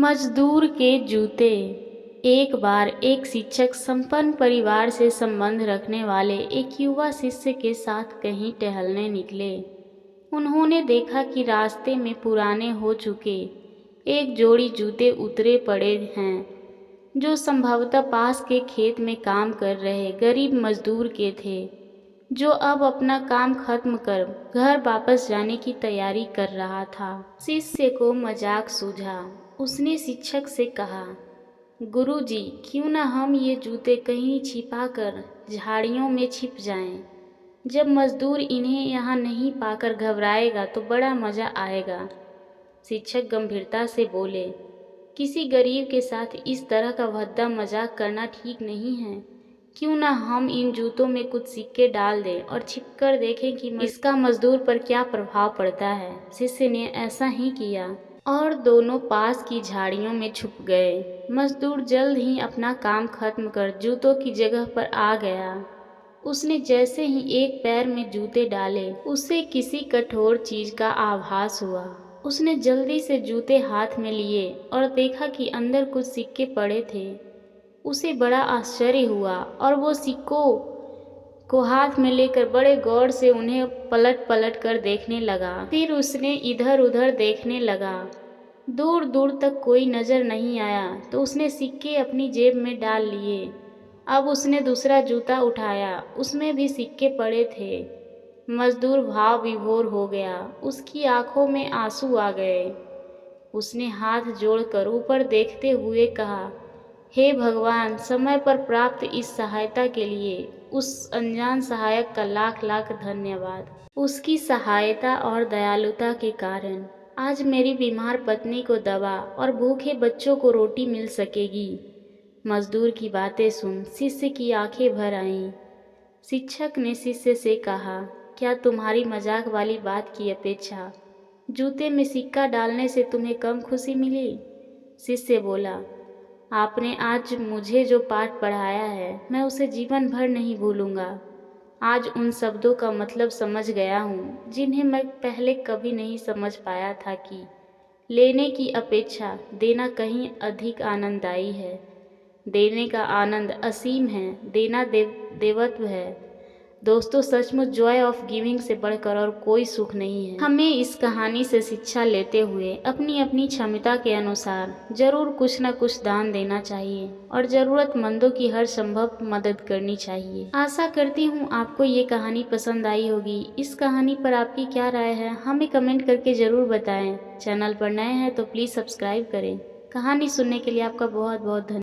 मजदूर के जूते। एक बार एक शिक्षक संपन्न परिवार से संबंध रखने वाले एक युवा शिष्य के साथ कहीं टहलने निकले। उन्होंने देखा कि रास्ते में पुराने हो चुके एक जोड़ी जूते उतरे पड़े हैं, जो संभवतः पास के खेत में काम कर रहे गरीब मजदूर के थे, जो अब अपना काम खत्म कर घर वापस जाने की तैयारी कर रहा था। शिष्य को मजाक सूझा। उसने शिक्षक से कहा, गुरुजी, क्यों न हम ये जूते कहीं छिपाकर झाड़ियों में छिप जाएं। जब मजदूर इन्हें यहाँ नहीं पाकर घबराएगा तो बड़ा मज़ा आएगा। शिक्षक गंभीरता से बोले, किसी गरीब के साथ इस तरह का भद्दा मजाक करना ठीक नहीं है। क्यों ना हम इन जूतों में कुछ सिक्के डाल दें और छिपकर देखें कि इसका मजदूर पर क्या प्रभाव पड़ता है। शिष्य ने ऐसा ही किया और दोनों पास की झाड़ियों में छुप गए। मजदूर जल्द ही अपना काम खत्म कर जूतों की जगह पर आ गया। उसने जैसे ही एक पैर में जूते डाले, उसे किसी कठोर चीज का आभास हुआ। उसने जल्दी से जूते हाथ में लिए और देखा कि अंदर कुछ सिक्के पड़े थे। उसे बड़ा आश्चर्य हुआ और वो सिक्कों को हाथ में लेकर बड़े गौर से उन्हें पलट पलट कर देखने लगा। फिर उसने इधर उधर देखने लगा। दूर दूर तक कोई नजर नहीं आया तो उसने सिक्के अपनी जेब में डाल लिए। अब उसने दूसरा जूता उठाया, उसमें भी सिक्के पड़े थे। मजदूर भाव विभोर हो गया। उसकी आंखों में आंसू आ गए। उसने हाथ जोड़कर ऊपर देखते हुए कहा, हे भगवान, समय पर प्राप्त इस सहायता के लिए उस अनजान सहायक का लाख लाख धन्यवाद। उसकी सहायता और दयालुता के कारण आज मेरी बीमार पत्नी को दवा और भूखे बच्चों को रोटी मिल सकेगी। मजदूर की बातें सुन शिष्य की आंखें भर आईं। शिक्षक ने शिष्य से कहा, क्या तुम्हारी मजाक वाली बात की अपेक्षा जूते में सिक्का डालने से तुम्हें कम खुशी मिली? शिष्य बोला, आपने आज मुझे जो पाठ पढ़ाया है, मैं उसे जीवन भर नहीं भूलूंगा। आज उन शब्दों का मतलब समझ गया हूँ जिन्हें मैं पहले कभी नहीं समझ पाया था कि लेने की अपेक्षा देना कहीं अधिक आनंददायी है। देने का आनंद असीम है, देना देवत्व है। दोस्तों, सचमुच जॉय ऑफ गिविंग से बढ़कर और कोई सुख नहीं है। हमें इस कहानी से शिक्षा लेते हुए अपनी अपनी क्षमता के अनुसार जरूर कुछ न कुछ दान देना चाहिए और ज़रूरतमंदों की हर संभव मदद करनी चाहिए। आशा करती हूँ आपको ये कहानी पसंद आई होगी। इस कहानी पर आपकी क्या राय है, हमें कमेंट करके ज़रूर बताएं। चैनल पर नए हैं तो प्लीज़ सब्सक्राइब करें। कहानी सुनने के लिए आपका बहुत बहुत धन्यवाद।